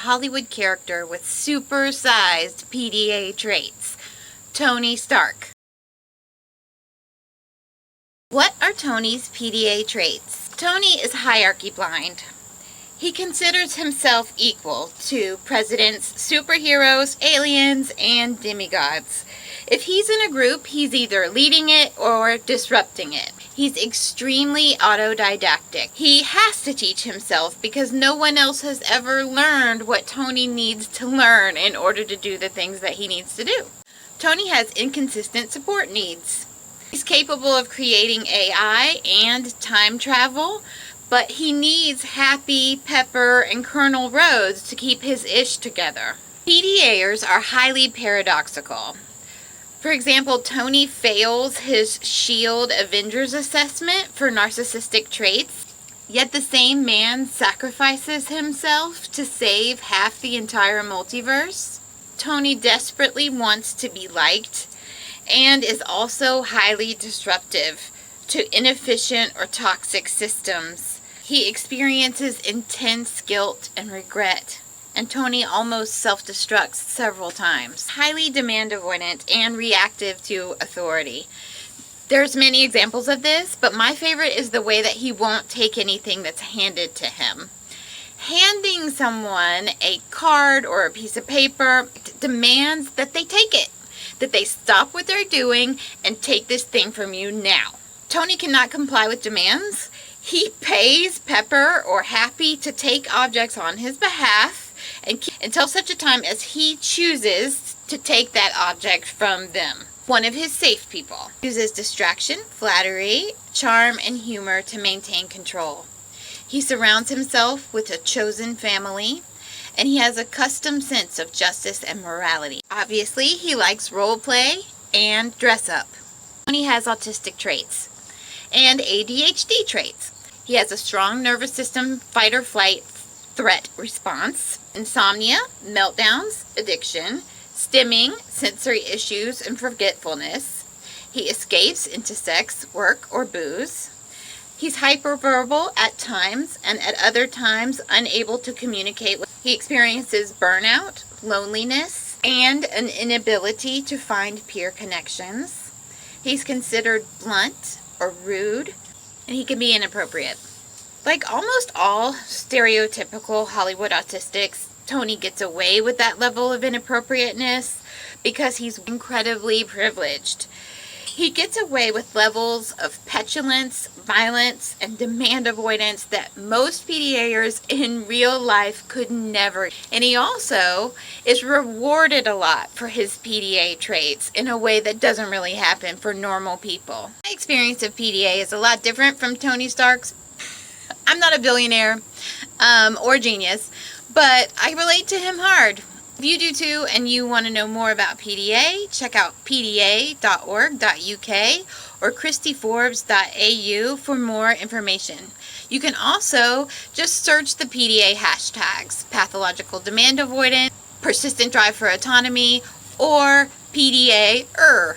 Hollywood character with super-sized PDA traits, Tony Stark. What are Tony's PDA traits? Tony is hierarchy blind. He considers himself equal to presidents, superheroes, aliens, and demigods. If he's in a group, he's either leading it or disrupting it. He's extremely autodidactic. He has to teach himself because no one else has ever learned what Tony needs to learn in order to do the things that he needs to do. Tony has inconsistent support needs. He's capable of creating AI and time travel, but he needs Happy, Pepper, and Colonel Rhodes to keep his ish together. PDAers are highly paradoxical. For example, Tony fails his SHIELD Avengers assessment for narcissistic traits, yet the same man sacrifices himself to save half the entire multiverse. Tony desperately wants to be liked and is also highly disruptive to inefficient or toxic systems. He experiences intense guilt and regret, and Tony almost self-destructs several times. Highly demand avoidant and reactive to authority. There's many examples of this, but my favorite is the way that he won't take anything that's handed to him. Handing someone a card or a piece of paper demands that they take it, that they stop what they're doing and take this thing from you now. Tony cannot comply with demands. He pays Pepper or Happy to take objects on his behalf until such a time as he chooses to take that object from them. One of his safe people uses distraction, flattery, charm, and humor to maintain control. He surrounds himself with a chosen family, and he has a custom sense of justice and morality. Obviously, he likes role play and dress up. Tony has autistic traits and ADHD traits. He has a strong nervous system fight or flight threat response, insomnia, meltdowns, addiction, stimming, sensory issues, and forgetfulness. He escapes into sex, work, or booze. He's hyperverbal at times and at other times unable to communicate. He experiences burnout, loneliness, and an inability to find peer connections. He's considered blunt or rude, and he can be inappropriate. Like almost all stereotypical Hollywood autistics, Tony gets away with that level of inappropriateness because he's incredibly privileged. He gets away with levels of petulance, violence, and demand avoidance that most PDAers in real life could never. And he also is rewarded a lot for his PDA traits in a way that doesn't really happen for normal people. My experience of PDA is a lot different from Tony Stark's. I'm not a billionaire or genius, but I relate to him hard. If you do too and you want to know more about PDA, check out pda.org.uk or christyforbes.au for more information. You can also just search the PDA hashtags, pathological demand avoidance, persistent drive for autonomy, or PDA-er.